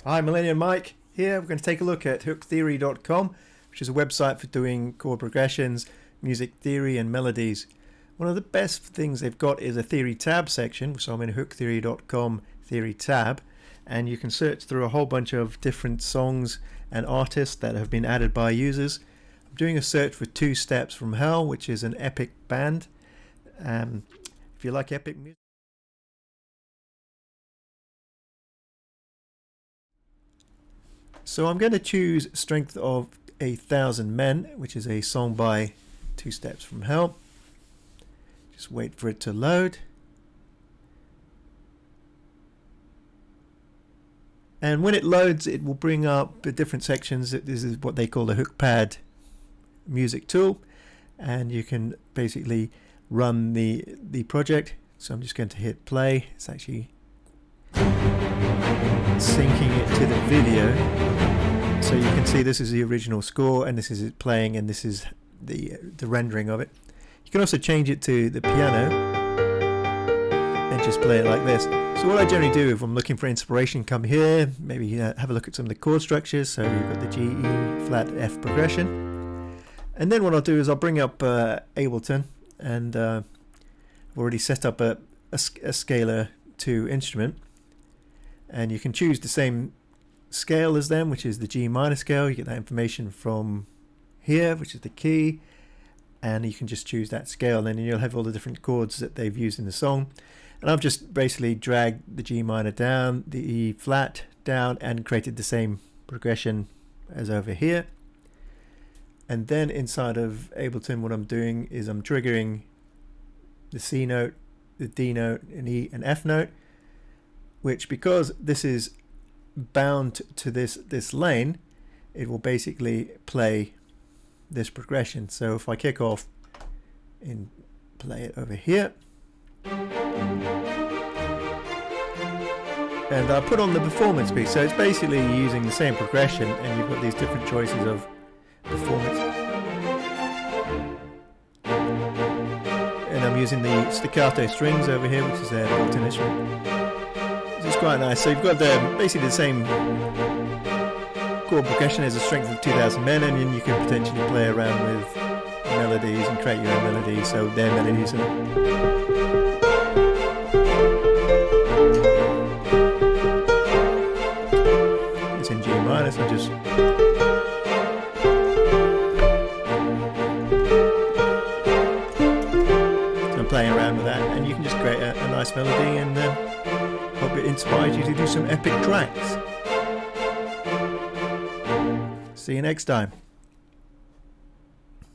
Hi, Millennium Mike here. We're going to take a look at hooktheory.com, which is a website for doing chord progressions, music theory and melodies. One of the best things they've got is a theory tab section, so I'm in hooktheory.com theory tab, and you can search through a whole bunch of different songs and artists that have been added by users. I'm doing a search for Two Steps from Hell, which is an epic band. If you like epic music, so I'm going to choose Strength of 1,000 Men, which is a song by Two Steps from Hell. Just wait for it to load. And when it loads, it will bring up the different sections. This is what they call the Hookpad music tool, and you can basically run the project. So I'm just going to hit play. It's actually syncing it to the video, so you can see this is the original score and this is it playing, and this is the rendering of it. You can also change it to the piano and just play it like this. So what I generally do if I'm looking for inspiration, come here, maybe have a look at some of the chord structures. So you've got the G, E, flat, F progression, and then what I'll do is I'll bring up Ableton, and I've already set up a scalar to instrument, and you can choose the same scale as them, which is the G minor scale. You get that information from here, which is the key, and you can just choose that scale, and then you'll have all the different chords that they've used in the song. And I've just basically dragged the G minor down, the E flat down, and created the same progression as over here. And then inside of Ableton, what I'm doing is I'm triggering the C note, the D note, an E and F note, which, because this is bound to this lane, it will basically play this progression. So if I kick off and play it over here, and I put on the performance piece, so it's basically using the same progression, and you've got these different choices of performance. And I'm using the staccato strings over here, which is their built-in instrument. This is quite nice. So you've got basically the same chord progression as a Strength of 2,000 Men, and then you can potentially play around with melodies and create your own melodies. So their melodies it's in G minor, so just playing around with that, and you can just create a nice melody, and hope it inspires you to do some epic tracks. See you next time.